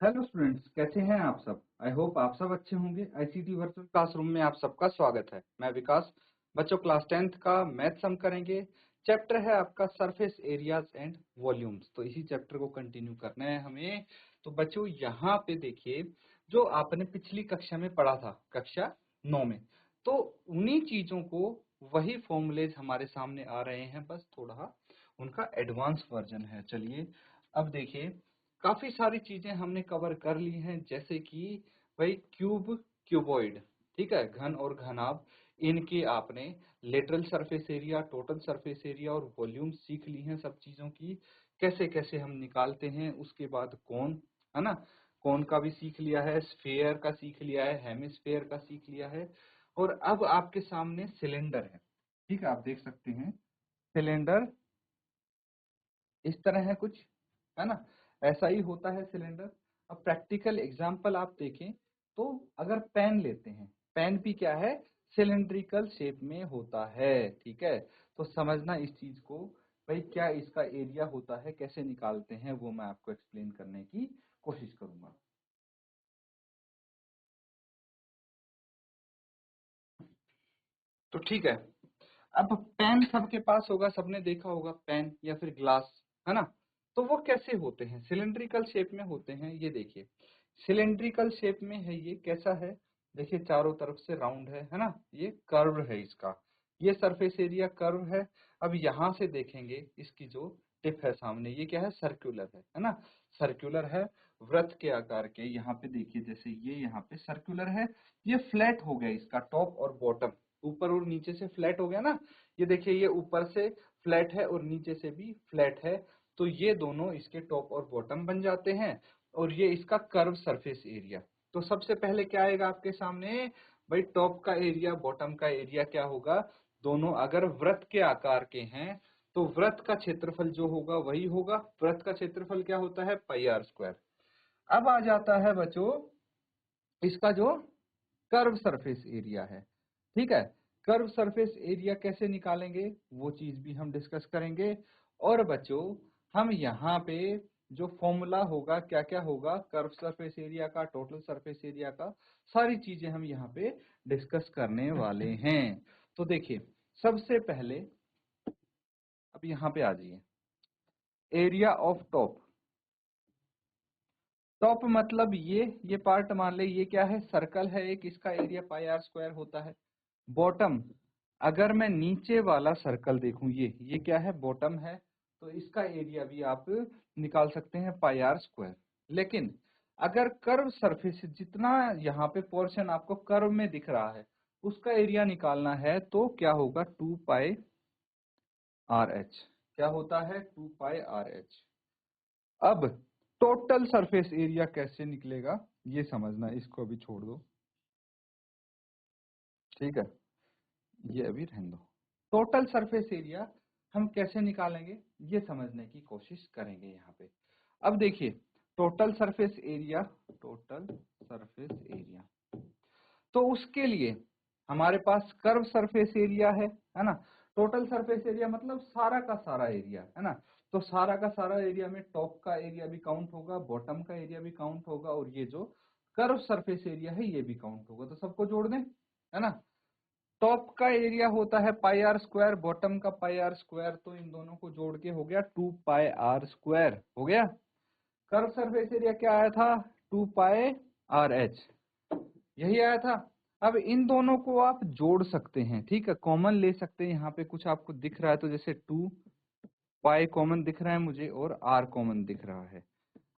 Hello students, कैसे हैं आप सब। आई होप आप सब अच्छे होंगे। आईसीटी वर्चुअल क्लासरूम में आप सबका स्वागत है। मैं विकास। बच्चों, क्लास 10th का मैथ्स हम करेंगे। चैप्टर है आपका सरफेस एरियाज एंड वॉल्यूम्स। तो इसी चैप्टर को कंटिन्यू करना है हमें। तो बच्चों यहाँ पे देखिए, जो आपने पिछली कक्षा में पढ़ा था, कक्षा 9 में, तो उन्हीं चीजों को वही फॉर्मूलेज हमारे सामने आ रहे हैं, बस थोड़ा उनका एडवांस वर्जन है। चलिए अब देखिए, काफी सारी चीजें हमने कवर कर ली हैं, जैसे कि भाई क्यूब, क्यूबॉइड, ठीक है, घन और घनाभ, इनके आपने lateral surface area, total surface area और वॉल्यूम सीख ली हैं सब चीजों की, कैसे कैसे हम निकालते हैं। उसके बाद कोन, है ना, कोन का भी सीख लिया है, स्फेयर का सीख लिया है, हेमिस्फेयर का सीख लिया है। और अब आपके सामने सिलेंडर है, ठीक है, आप देख सकते हैं सिलेंडर इस तरह है कुछ, है ना, ऐसा ही होता है सिलेंडर। अब प्रैक्टिकल एग्जांपल आप देखें तो अगर पेन लेते हैं, पेन भी क्या है, सिलेंड्रिकल शेप में होता है, ठीक है। तो समझना इस चीज को, भाई क्या इसका एरिया होता है, कैसे निकालते हैं, वो मैं आपको एक्सप्लेन करने की कोशिश करूंगा। तो ठीक है, अब पेन सबके पास होगा, सबने देखा होगा पेन या फिर ग्लास, है ना। तो वो कैसे होते हैं, सिलेंड्रिकल शेप में होते हैं। ये देखिए सिलेंड्रिकल शेप में है, ये कैसा है, देखिए चारों तरफ से राउंड है ना, ये कर्व है इसका, ये सरफेस एरिया कर्व है। अब यहाँ से देखेंगे इसकी जो टिप है सामने, ये क्या है, सर्कुलर है ना, सर्कुलर है, वृत्त के आकार के। यहाँ पे देखिए, जैसे ये यहाँ पे सर्कुलर है, ये फ्लैट हो गया इसका टॉप और बॉटम, ऊपर और नीचे से फ्लैट हो गया ना। ये देखिए, ये ऊपर से फ्लैट है और नीचे से भी फ्लैट है, तो ये दोनों इसके टॉप और बॉटम बन जाते हैं, और ये इसका कर्व सरफेस एरिया। तो सबसे पहले क्या आएगा आपके सामने, भाई टॉप का एरिया, बॉटम का एरिया क्या होगा, दोनों अगर वृत्त के आकार के हैं तो वृत्त का क्षेत्रफल जो होगा वही होगा। वृत्त का क्षेत्रफल क्या होता है, पाई आर स्क्वायर। अब आ जाता है बच्चों इसका जो कर्व सरफेस एरिया है, ठीक है। कर्व सरफेस एरिया कैसे निकालेंगे वो चीज भी हम डिस्कस करेंगे। और बच्चों हम यहाँ पे जो फॉर्मूला होगा, क्या क्या होगा, कर्व सरफेस एरिया का, टोटल सरफेस एरिया का, सारी चीजें हम यहाँ पे डिस्कस करने वाले हैं। तो देखिए सबसे पहले, अब यहाँ पे आ जाइए, एरिया ऑफ टॉप। टॉप मतलब ये पार्ट मान ले, ये क्या है, सर्कल है एक, इसका एरिया पाई आर स्क्वायर होता है। बॉटम, अगर मैं नीचे वाला सर्कल देखूं, ये क्या है, बॉटम है, तो इसका एरिया भी आप निकाल सकते हैं पाई आर स्क्वायर। लेकिन अगर कर्व सरफेस, जितना यहाँ पे पोर्शन आपको कर्व में दिख रहा है, उसका एरिया निकालना है, तो क्या होगा, 2 पाई आर एच। क्या होता है, 2 पाई आर एच। अब टोटल सरफेस एरिया कैसे निकलेगा ये समझना, इसको अभी छोड़ दो, ठीक है, ये अभी रहने दो। टोटल सरफेस एरिया हम कैसे निकालेंगे ये समझने की कोशिश करेंगे यहाँ पे। अब देखिए total surface area, total surface area, तो उसके लिए हमारे पास कर्व सरफेस एरिया है ना। टोटल सरफेस एरिया मतलब सारा का सारा एरिया, है ना। तो सारा का सारा एरिया में टॉप का एरिया भी काउंट होगा, बॉटम का एरिया भी काउंट होगा, और ये जो कर्व सरफेस एरिया है ये भी काउंट होगा। तो सबको जोड़ दें, है ना। टॉप का एरिया होता है पाई आर स्क्वायर, बॉटम का पाई आर स्क्वायर, तो इन दोनों को जोड़ के हो गया 2 पाई आर स्क्वायर, हो गया। कर्व सरफेस एरिया क्या आया था, 2 पाई आर एच, यही आया था। अब इन दोनों को आप जोड़ सकते हैं, ठीक है, कॉमन ले सकते हैं। यहाँ पे कुछ आपको दिख रहा है, तो जैसे 2 पाई कॉमन दिख रहा है मुझे, और आर कॉमन दिख रहा है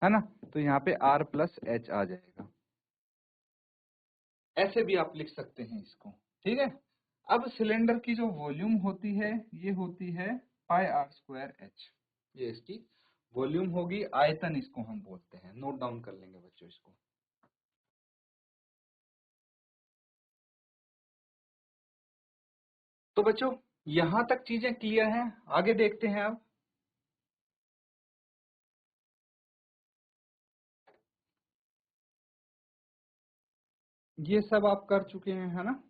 ना, तो यहाँ पे आर प्लस एच आ जाएगा। ऐसे भी आप लिख सकते हैं इसको, ठीक है। अब सिलेंडर की जो वॉल्यूम होती है, ये होती है पाई आर स्क्वायर एच, ये इसकी वॉल्यूम होगी, आयतन इसको हम बोलते हैं। नोट डाउन कर लेंगे बच्चों इसको। तो बच्चों यहां तक चीजें क्लियर हैं, आगे देखते हैं अब। ये सब आप कर चुके हैं, है ना।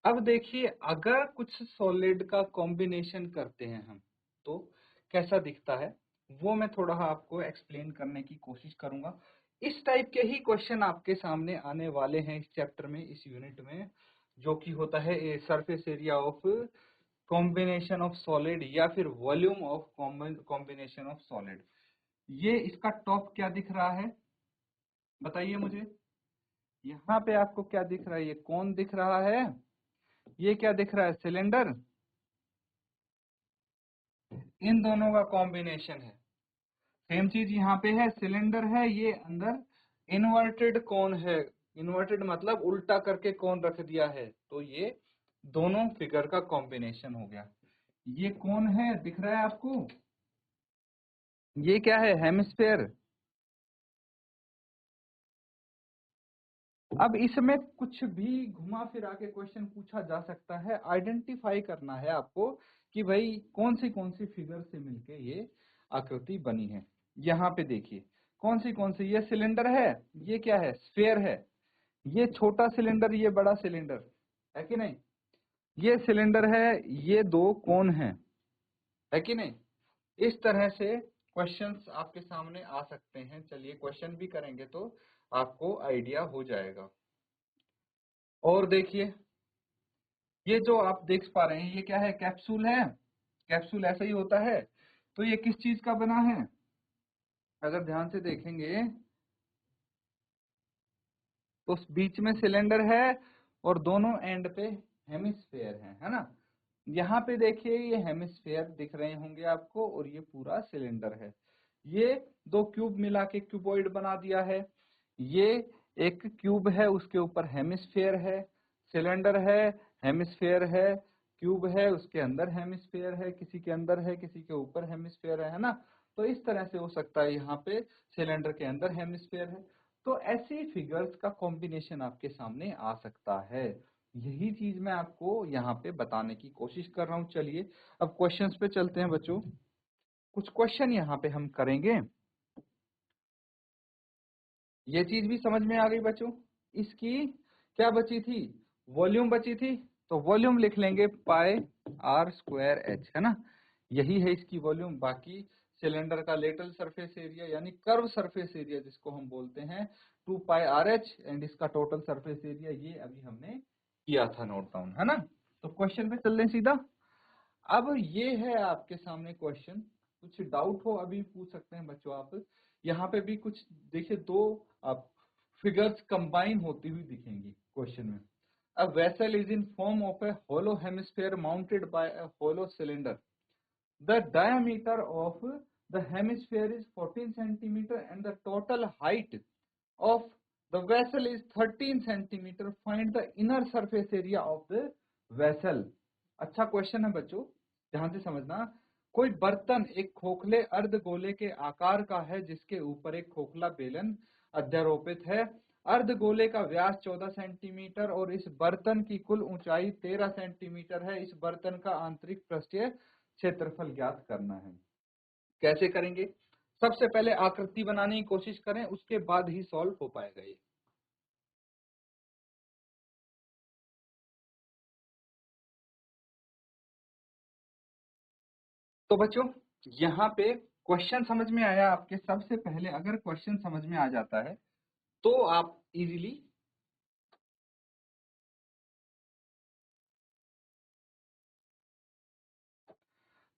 अब देखिए अगर कुछ सॉलिड का कॉम्बिनेशन करते हैं हम, तो कैसा दिखता है। वो मैं थोड़ा आपको एक्सप्लेन करने की कोशिश करूंगा। इस टाइप के ही क्वेश्चन आपके सामने आने वाले हैं इस चैप्टर में, इस यूनिट में, जो कि होता है surface area of combination of solid या फिर volume of combination of solid. ये इसका टॉप क्या दिख रहा है बताइए मुझे। यहाँ पे आपको क्या दिख रहा है, ये कौन दिख रहा है, ये क्या दिख रहा है, सिलेंडर। इन दोनों का कॉम्बिनेशन है। सेम चीज यहाँ पे है, सिलेंडर है, ये अंदर इन्वर्टेड कोन है। इन्वर्टेड मतलब उल्टा करके कोन रख दिया है, तो ये दोनों फिगर का कॉम्बिनेशन हो गया। ये कौन है दिख रहा है आपको, ये क्या है, हेमिस्फेयर। अब इसमें कुछ भी घुमा फिरा के क्वेश्चन पूछा जा सकता है। आइडेंटिफाई करना है आपको कि भाई कौन सी फिगर से मिलके ये आकृति बनी है। यहाँ पे देखिए कौन सी, ये सिलेंडर है, ये क्या है, स्फेयर है। ये छोटा सिलेंडर, ये बड़ा सिलेंडर है कि नहीं, ये सिलेंडर है, ये दो कोन है कि नहीं। इस तरह से क्वेश्चंस आपके सामने आ सकते हैं। चलिए क्वेश्चन भी करेंगे तो आपको आइडिया हो जाएगा। और देखिए ये जो आप देख पा रहे हैं, ये क्या है, कैप्सूल है। कैप्सूल ऐसा ही होता है। तो ये किस चीज का बना है, अगर ध्यान से देखेंगे तो बीच में सिलेंडर है और दोनों एंड पे हेमिस्फेयर है ना। यहाँ पे देखिए ये हेमिस्फेयर दिख रहे होंगे आपको और ये पूरा सिलेंडर है। ये दो क्यूब मिला के क्यूबॉइड बना दिया है। ये एक क्यूब है, उसके ऊपर हेमिस्फेयर है, सिलेंडर है, हेमिस्फेयर है, क्यूब है, उसके अंदर हेमिस्फेयर है, किसी के अंदर है, किसी के ऊपर हेमिस्फेयर है ना। तो इस तरह से हो सकता है, यहाँ पे सिलेंडर के अंदर हेमिस्फेयर है। तो ऐसी फिगर्स का कॉम्बिनेशन आपके सामने आ सकता है। यही चीज मैं आपको यहाँ पे बताने की कोशिश कर रहा हूँ। चलिए अब क्वेश्चंस पे चलते हैं बच्चों। कुछ क्वेश्चन यहाँ पे हम करेंगे। ये चीज भी समझ में आ गई बच्चों। इसकी क्या बची थी, वॉल्यूम बची थी। तो वॉल्यूम लिख लेंगे पाई आर स्क्वायर एच, है ना। यही है इसकी वॉल्यूम। बाकी सिलेंडर का लेटरल सरफेस एरिया यानी कर्व सरफेस एरिया जिसको हम बोलते हैं 2 पाई आर एच, एंड इसका टोटल सरफेस एरिया ये अभी हमने किया था नोट डाउन, है ना। तो क्वेश्चन पे चल रहे सीधा। अब ये है आपके सामने क्वेश्चन। कुछ डाउट हो अभी पूछ सकते हैं बच्चों आप। यहाँ पे भी कुछ देखिए, दो आप फिगर्स कंबाइन होती हुई दिखेंगी क्वेश्चन में। A vessel is in form of a hollow hemisphere mounted by a hollow cylinder. The diameter of the hemisphere is 14 centimeter and the total height of the vessel is 13 centimeter. Find the inner surface area of the vessel. अच्छा question है बच्चों, ध्यान से समझना। कोई बर्तन एक खोखले अर्धगोले के आकार का है जिसके ऊपर एक खोखला बेलन अध्यारोपित है। अर्धगोले का व्यास 14 सेंटीमीटर और इस बर्तन की कुल ऊंचाई 13 सेंटीमीटर है। इस बर्तन का आंतरिक पृष्ठीय क्षेत्रफल ज्ञात करना है। कैसे करेंगे, सबसे पहले आकृति बनाने की कोशिश करें, उसके बाद ही सॉल्व हो पाएगा ये। तो बच्चों यहाँ पे क्वेश्चन समझ में आया आपके। सबसे पहले अगर क्वेश्चन समझ में आ जाता है तो आप इजीली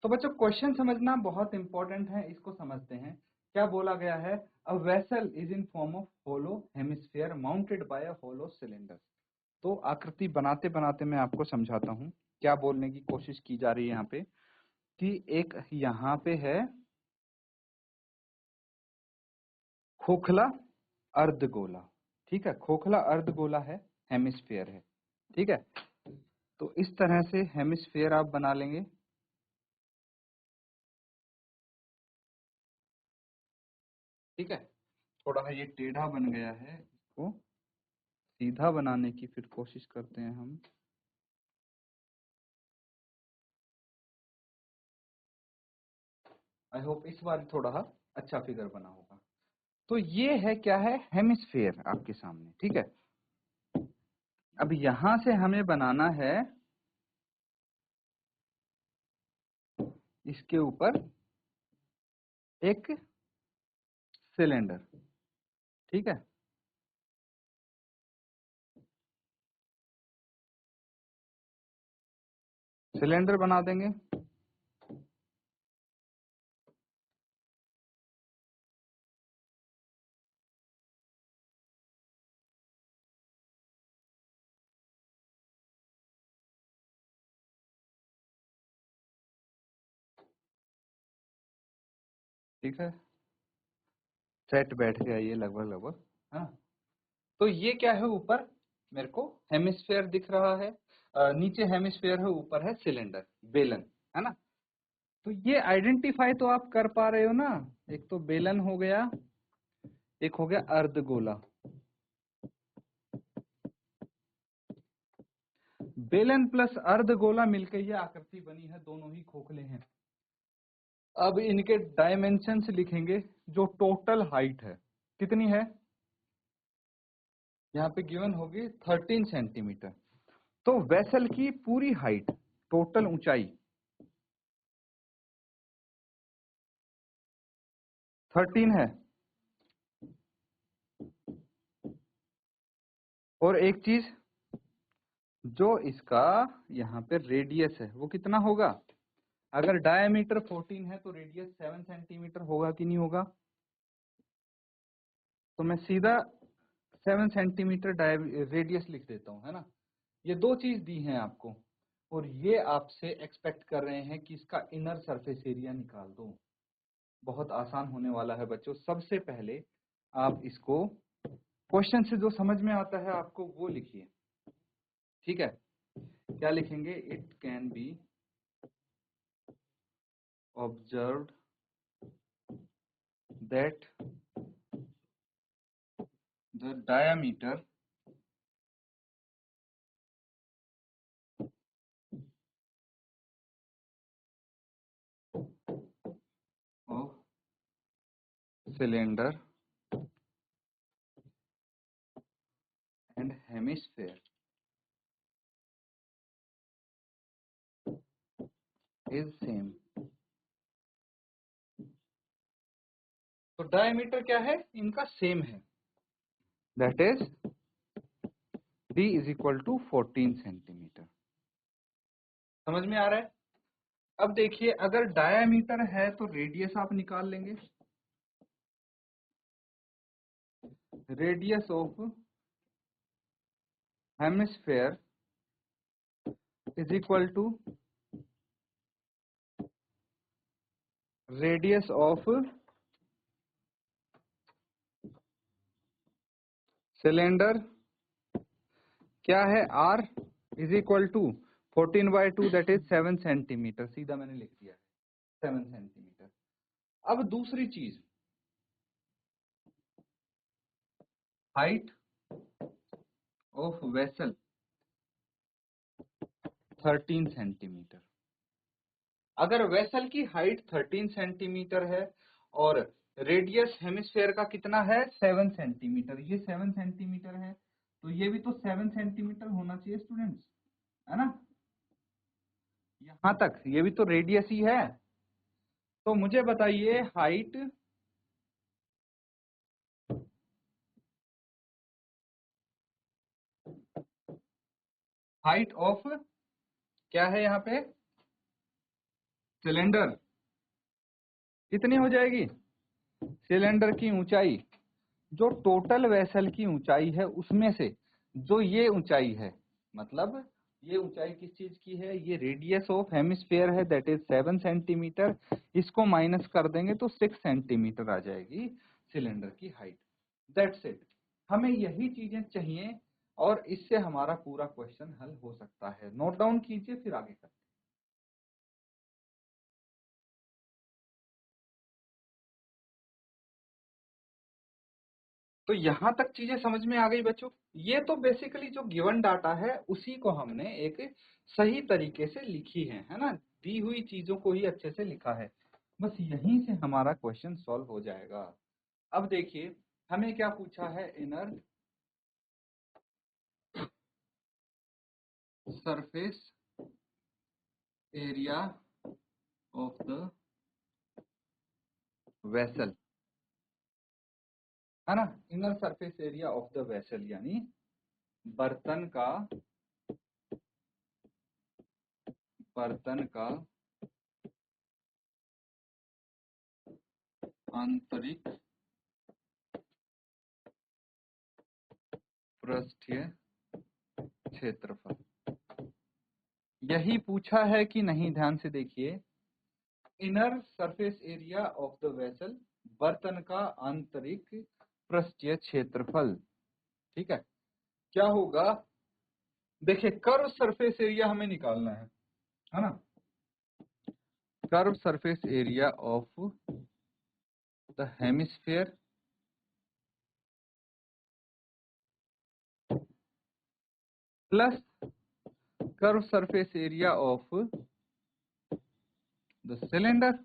तो बच्चों क्वेश्चन समझना बहुत इंपॉर्टेंट है। इसको समझते हैं। क्या बोला गया है, a vessel is in form of hollow hemisphere mounted by a hollow cylinder. तो आकृति बनाते बनाते मैं आपको समझाता हूँ क्या बोलने की कोशिश की जा रही है यहाँ पे। कि एक यहाँ पे है खोखला अर्धगोला, ठीक है, खोखला अर्धगोला है, हेमिस्फेयर है, ठीक है। तो इस तरह से हेमिस्फेयर आप बना लेंगे, ठीक है। थोड़ा ये टेढ़ा बन गया है, इसको सीधा बनाने की फिर कोशिश करते हैं हम। आई होप इस बार थोड़ा अच्छा फिगर बना होगा। तो ये है क्या है, हेमिस्फेयर आपके सामने, ठीक है। अब यहां से हमें बनाना है इसके ऊपर एक सिलेंडर, ठीक है। सिलेंडर बना देंगे, ठीक है। सेट बैठ गया ये लगभग लगभग, है ना। तो ये क्या है, ऊपर मेरे को हेमिस्फेयर दिख रहा है, नीचे हेमिस्फेयर है, ऊपर है सिलेंडर, बेलन, है ना। तो ये आइडेंटिफाई तो आप कर पा रहे हो ना। एक तो बेलन हो गया, एक हो गया अर्धगोला। बेलन प्लस अर्धगोला मिलकर ये आकृति बनी है, दोनों ही खोखले हैं। अब इनके डायमेंशंस लिखेंगे, जो टोटल हाइट है कितनी है, यहाँ पे गिवन होगी 13 सेंटीमीटर। तो वेसल की पूरी हाइट, टोटल ऊंचाई 13 है। और एक चीज, जो इसका यहाँ पे रेडियस है वो कितना होगा। अगर डायमीटर 14 है तो रेडियस 7 सेंटीमीटर होगा कि नहीं होगा। तो मैं सीधा 7 सेंटीमीटर रेडियस लिख देता हूँ, है ना। ये दो चीज दी हैं आपको, और ये आपसे एक्सपेक्ट कर रहे हैं कि इसका इनर सरफेस एरिया निकाल दो। बहुत आसान होने वाला है बच्चों। सबसे पहले आप इसको क्वेश्चन से जो समझ में आता है आपको वो लिखिए, ठीक है। क्या लिखेंगे, it can be observed that the diameter of cylinder and hemisphere is same. तो डायमीटर क्या है, इनका सेम है, that is d is equal to 14 centimetre. समझ में आ रहा है। अब देखिए, अगर डायमीटर है तो रेडियस आप निकाल लेंगे। Radius of hemisphere is equal to radius of cylinder, क्या है, r is equal to 14/2 that is 7 centimetre. सीधा मैंने लिख दिया है 7 सेंटीमीटर। अब दूसरी चीज, हाइट ऑफ वेसल 13 सेंटीमीटर। अगर वेसल की हाइट 13 सेंटीमीटर है और रेडियस हेमिस्फेयर का कितना है, 7 सेंटीमीटर, ये 7 सेंटीमीटर है, तो ये भी तो 7 सेंटीमीटर होना चाहिए स्टूडेंट्स, है ना। यहां तक ये भी तो रेडियस ही है। तो मुझे बताइए, हाइट ऑफ क्या है यहाँ पे, सिलेंडर, कितनी हो जाएगी। सिलेंडर की ऊंचाई, जो टोटल वेसल की ऊंचाई है उसमें से जो ये ऊंचाई है, मतलब ये ऊंचाई किस चीज की है, ये रेडियस ऑफ हेमिस्फेयर है, दैट इज 7 सेंटीमीटर। इसको माइनस कर देंगे तो 6 सेंटीमीटर आ जाएगी सिलेंडर की हाइट। That's it. हमें यही चीजें चाहिए और इससे हमारा पूरा क्वेश्चन हल हो सकता है। नोट डाउन कीजिए, फिर आगे करते हैं। तो यहां तक चीजें समझ में आ गई बच्चों। ये तो बेसिकली जो गिवन डाटा है उसी को हमने एक सही तरीके से लिखी है ना। दी हुई चीजों को ही अच्छे से लिखा है। बस यहीं से हमारा क्वेश्चन सॉल्व हो जाएगा। अब देखिए, हमें क्या पूछा है, inner surface area of the vessel, है ना, inner surface area of the vessel यानी बर्तन का आंतरिक पृष्ठीय क्षेत्रफल। यही पूछा है कि नहीं, ध्यान से देखिए, inner surface area of the vessel, बर्तन का आंतरिक पृष्ठीय क्षेत्रफल। ठीक है, क्या होगा, देखिए कर्व सरफेस एरिया हमें निकालना है ना, curve surface area of the hemisphere plus curve surface area of the cylinder.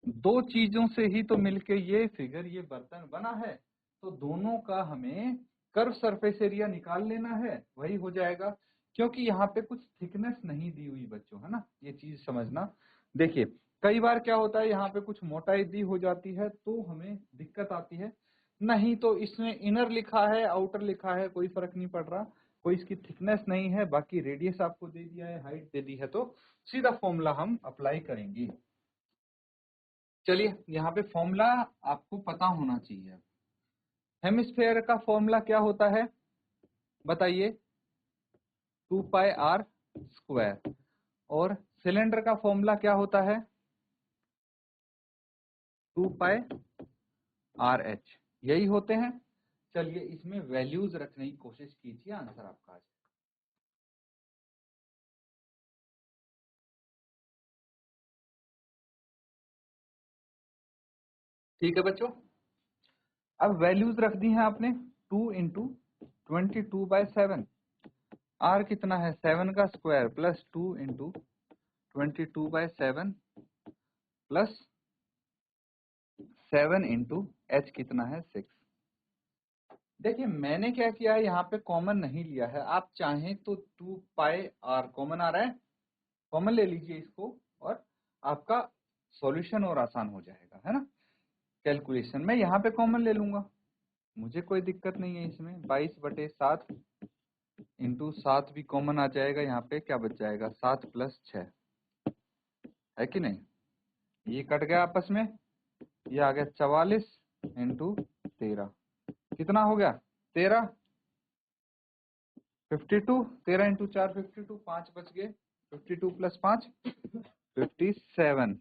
दो चीजों से ही तो मिलके ये फिगर, ये बर्तन बना है, तो दोनों का हमें कर्व सरफेस एरिया निकाल लेना है, वही हो जाएगा। क्योंकि यहाँ पे कुछ थिकनेस नहीं दी हुई बच्चों, है ना, ये चीज समझना। देखिए कई बार क्या होता है, यहाँ पे कुछ मोटाई दी हो जाती है तो हमें दिक्कत आती है, नहीं तो इसमें इनर लिखा है आउटर लिखा है कोई फर्क नहीं पड़ रहा, कोई इसकी थिकनेस नहीं है, बाकी रेडियस आपको दे दिया है, हाइट दे दी है, तो सीधा फॉर्मूला हम अप्लाई करेंगे। चलिए यहाँ पे फॉर्मूला आपको पता होना चाहिए। हेमिस्फेयर का फॉर्मूला क्या होता है बताइए, 2πr²। और सिलेंडर का फॉर्मूला क्या होता है, 2πrh। यही होते हैं। चलिए इसमें वैल्यूज रखने की कोशिश कीजिए, आंसर आपका आ जाएगा। ठीक है बच्चों, अब वैल्यूज रख दी हैं आपने, 2 इंटू 22/7, आर कितना है 7 का square plus 2 into 22/7 plus 7 into H कितना है 6। देखिए मैंने क्या किया है, यहाँ पे कॉमन नहीं लिया है, आप चाहें तो 2πr कॉमन आ रहा है, कॉमन ले लीजिए इसको और आपका सॉल्यूशन और आसान हो जाएगा, है ना, कैलकुलेशन। मैं यहाँ पे कॉमन ले लूंगा, मुझे कोई दिक्कत नहीं है इसमें। 22/7 इंटू 7 भी कॉमन आ जाएगा, यहाँ पे क्या बच जाएगा 7 + 6, है कि नहीं, ये कट गया आपस में, ये आ गया 44 इंटू 13, कितना हो गया 13, 52, 13 इंटू 4 52, 5 बच गए, 52 + 5 57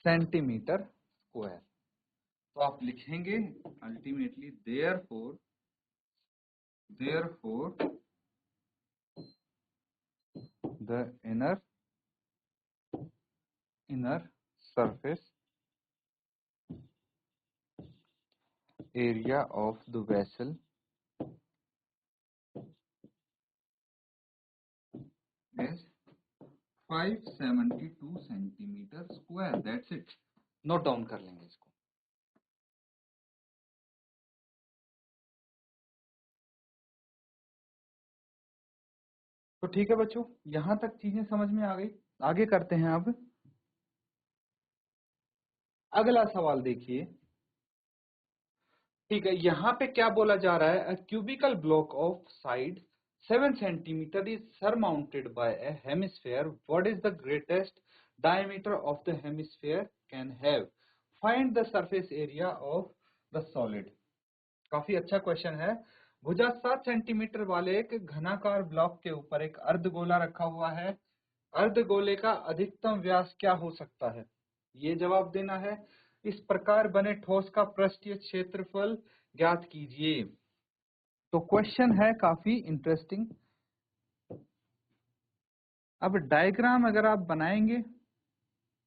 सेंटीमीटर स्क्वायर। तो आप लिखेंगे ultimately therefore the inner surface area of the vessel is 572 centimetre square. That's it, note down कर लेंगे इसको। तो ठीक है बच्चों, यहां तक चीजें समझ में आ गई। आगे करते हैं अब अगला सवाल देखिए। ठीक है, यहाँ पे क्या बोला जा रहा है, cubical block of side 7 centimetre is surmounted bye A hemisphere, what is the greatest diameter of the hemisphere can have, find the surface area of the solid. काफी अच्छा क्वेश्चन है। भुजा 7 सेंटीमीटर वाले एक घनाकार ब्लॉक के ऊपर एक अर्धगोला रखा हुआ है, अर्धगोले का अधिकतम व्यास क्या हो सकता है, ये जवाब देना है। इस प्रकार बने ठोस का पृष्ठीय क्षेत्रफल ज्ञात कीजिए। तो क्वेश्चन है काफी इंटरेस्टिंग। अब डायग्राम अगर आप बनाएंगे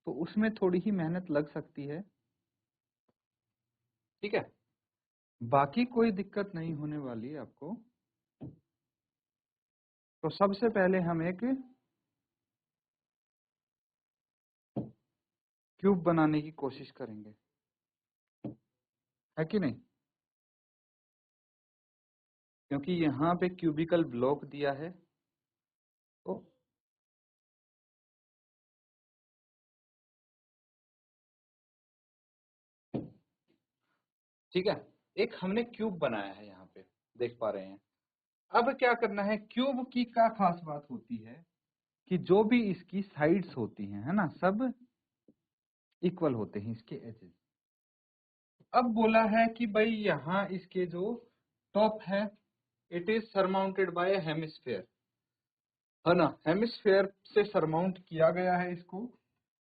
तो उसमें थोड़ी ही मेहनत लग सकती है, ठीक है, बाकी कोई दिक्कत नहीं होने वाली है आपको। तो सबसे पहले हम एक क्यूब बनाने की कोशिश करेंगे, है कि नहीं, क्योंकि यहाँ पे क्यूबिकल ब्लॉक दिया है। तो ठीक है, एक हमने क्यूब बनाया है यहाँ पे, देख पा रहे हैं। अब क्या करना है, क्यूब की क्या खास बात होती है कि जो भी इसकी साइड्स होती हैं, है ना, सब इक्वल होते हैं इसके एजेस। अब बोला है कि भाई यहाँ इसके जो टॉप है, it is surmounted bye hemisphere, है ना, हेमिस्फेयर से सरमाउंट किया गया है इसको।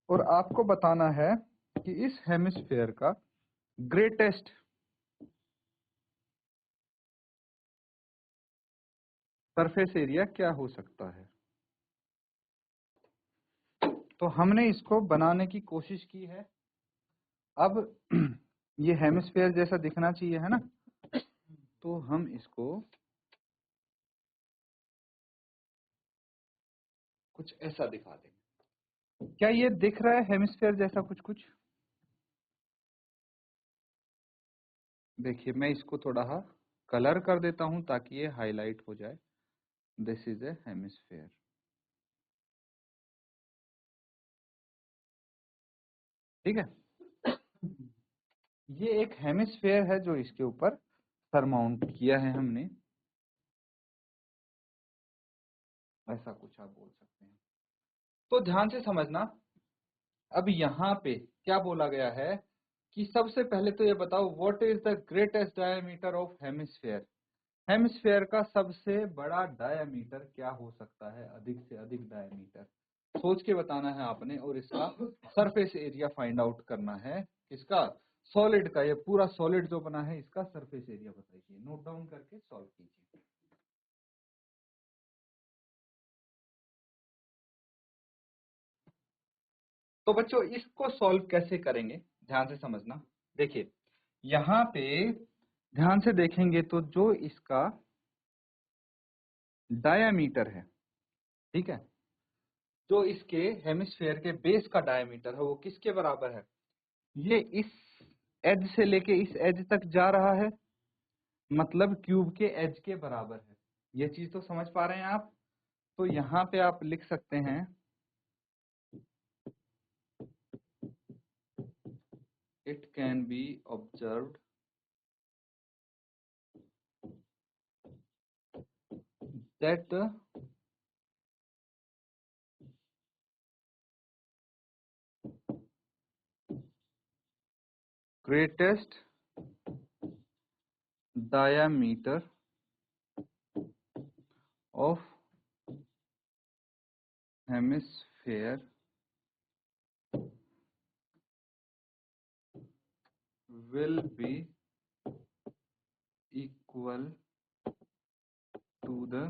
और आपको बताना है कि इस हेमिस्फेयर का ग्रेटेस्ट सरफेस एरिया क्या हो सकता है। तो हमने इसको बनाने की कोशिश की है। अब ये हेमिस्फेयर जैसा दिखना चाहिए, है ना, तो हम इसको कुछ ऐसा दिखा देंगे। क्या ये दिख रहा है हेमिस्फेयर जैसा कुछ कुछ? देखिए, मैं इसको थोड़ा कलर कर देता हूं ताकि ये हाईलाइट हो जाए। This is a hemisphere. ठीक है, ये एक हेमिस्फेयर है जो इसके ऊपर सरमाउंट किया है हमने, ऐसा कुछ आप बोल सकते हैं। तो ध्यान से समझना। अब यहाँ पे क्या बोला गया है कि सबसे पहले तो ये बताओ, what is the greatest diameter of hemisphere. Hemisphere का सबसे बड़ा डायमीटर क्या हो सकता है, अधिक से अधिक डायमीटर सोच के बताना है आपने। और इसका सरफेस एरिया फाइंड आउट करना है, इसका सॉलिड का, ये पूरा सॉलिड जो बना है इसका सरफेस एरिया बताइए, नोट डाउन करके सॉल्व कीजिए। तो बच्चों इसको सॉल्व कैसे करेंगे, ध्यान से समझना। देखिए यहाँ पे ध्यान से देखेंगे तो जो इसका डायामीटर है, ठीक है, जो इसके हेमिस्फेयर के बेस का डायमीटर है वो किसके बराबर है, ये इस एज से लेके इस एज तक जा रहा है, मतलब क्यूब के एज के बराबर है। ये चीज तो समझ पा रहे हैं आप। तो यहाँ पे आप लिख सकते हैं it can be observed that greatest diameter of hemisphere will be equal to the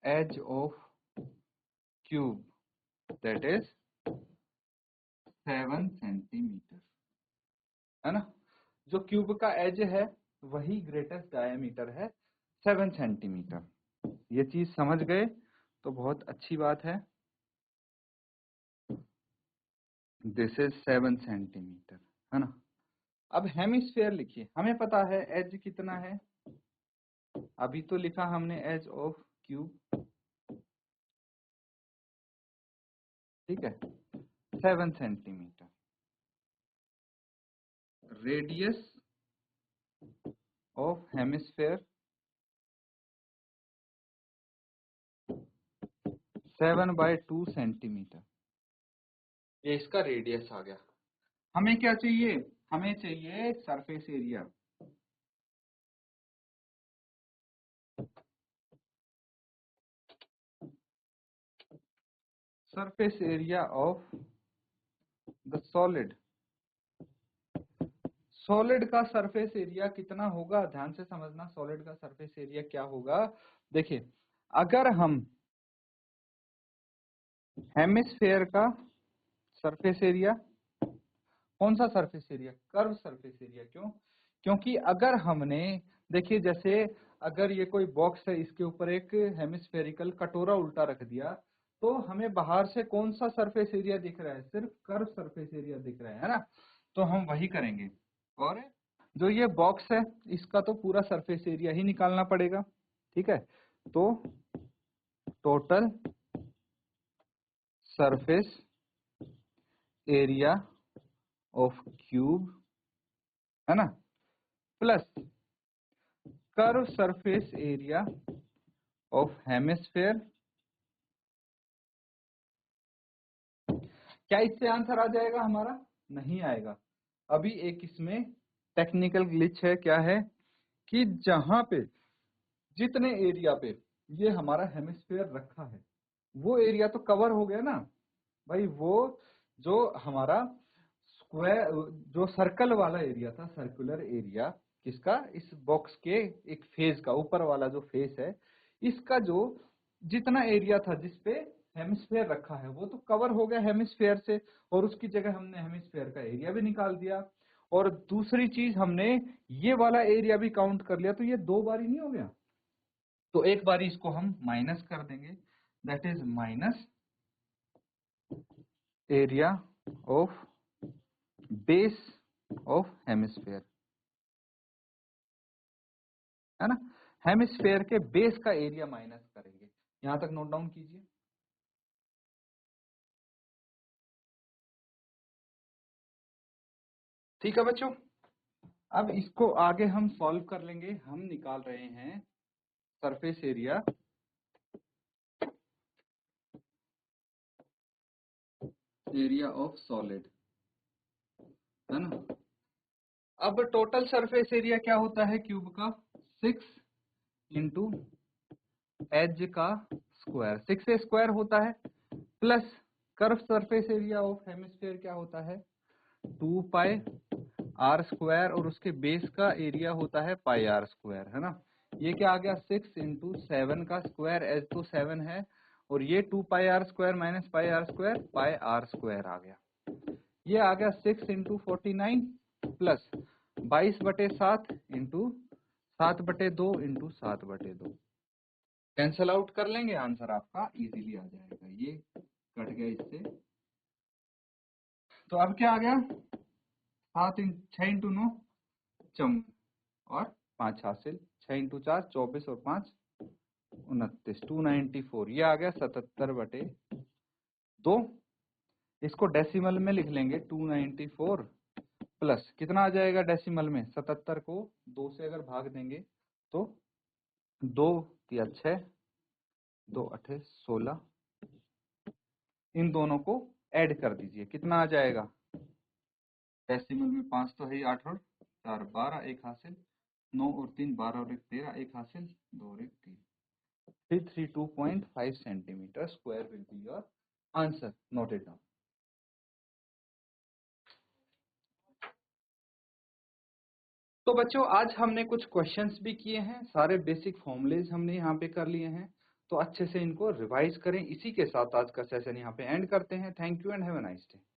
edge of cube, that is 7 centimetre, है ना। जो क्यूब का एज है वही ग्रेटेस्ट डायमीटर है 7 सेंटीमीटर। ये चीज समझ गए तो बहुत अच्छी बात है। दिस इज 7 सेंटीमीटर, है ना। अब हेमिस्फेयर लिखिए, हमें पता है एज कितना है, अभी तो लिखा हमने एज ऑफ क्यूब, ठीक है, 7 centimetre. Radius of hemisphere 7/2 centimetre, ये इसका रेडियस आ गया। हमें क्या चाहिए, हमें चाहिए surface area. Surface area of the solid. Solid का सरफेस एरिया कितना होगा, ध्यान से समझना। सॉलिड का सरफेस एरिया क्या होगा, देखिए अगर हम हेमिस्फेयर का सरफेस एरिया, कौन सा surface area, curve surface area, क्यों, क्योंकि अगर हमने, देखिए जैसे अगर ये कोई बॉक्स है, इसके ऊपर एक हेमिस्फेरिकल कटोरा उल्टा रख दिया, तो हमें बाहर से कौन सा सरफेस एरिया दिख रहा है, सिर्फ कर्व सरफेस एरिया दिख रहा है ना। तो हम वही करेंगे। और जो ये बॉक्स है इसका तो पूरा सरफेस एरिया ही निकालना पड़ेगा, ठीक है। तो total surface area of cube है ना, plus curve surface area of hemisphere. क्या इससे आंसर आ जाएगा हमारा? नहीं आएगा। अभी एक इसमें टेक्निकल ग्लिच है। क्या है कि जहां पे जितने एरिया पे ये हमारा हेमिस्फेयर रखा है वो एरिया तो कवर हो गया ना भाई। वो जो हमारा स्क्वायर, जो सर्कल वाला एरिया था, सर्कुलर एरिया किसका, इस बॉक्स के एक फेस का, ऊपर वाला जो फेस है इसका, जो जितना एरिया था जिसपे हेमिस्फेयर रखा है वो तो कवर हो गया हेमिस्फेयर से, और उसकी जगह हमने हेमिस्फेयर का एरिया भी निकाल दिया। और दूसरी चीज, हमने ये वाला एरिया भी काउंट कर लिया, तो ये 2 बारी नहीं हो गया? तो एक बारी इसको हम माइनस कर देंगे, that is minus area of base of hemisphere, है ना। हेमिस्फेयर के बेस का एरिया माइनस करेंगे। यहां तक नोट डाउन कीजिए। ठीक है बच्चों, अब इसको आगे हम सॉल्व कर लेंगे। हम निकाल रहे हैं सरफेस एरिया ऑफ सॉलिड, है ना। अब टोटल सरफेस एरिया क्या होता है क्यूब का? 6 इंटू एज का स्क्वायर, 6 स्क्वायर होता है, plus curve surface area of hemisphere क्या होता है? 2 पाई आर स्क्वायर, और उसके बेस का एरिया होता है पाई आर स्क्वायर, है ना। ये क्या आ गया? 6 इंटू 7 का स्क्वायर, एज तो 7 है, और ये 2 pi r square minus pi r square, pi r square आ गया। ये आ गया 6 into 49 plus 22/7 into 7/2 into 7/2। Cancel out कर लेंगे, आंसर आपका इजीली आ जाएगा। ये कट गया इससे, तो अब क्या आ गया? 6 इंटू 9 54, और 5 हासिल, 6 इंटू 4 24, और 5 29, 294। ये आ गया 77/2। इसको डेसिमल में लिख लेंगे, 294 प्लस कितना आ जाएगा डेसिमल में? 77 को 2 से अगर भाग देंगे तो 2 या 6, 2 8 16, इन दोनों को ऐड कर दीजिए, कितना आ जाएगा? डेसिमल में 5 तो है ही, 8 और 4 12, 1 हासिल, 9 और 3 12, और 1 13, 1 हासिल, 2 और 1 3, 332.5 centimetre square will be your answer. Noted down. तो बच्चों आज हमने कुछ क्वेश्चंस भी किए हैं, सारे बेसिक फॉर्मूलेज हमने यहाँ पे कर लिए हैं, तो अच्छे से इनको रिवाइज करें। इसी के साथ आज का सेशन यहाँ पे एंड करते हैं। Thank you and have a nice day.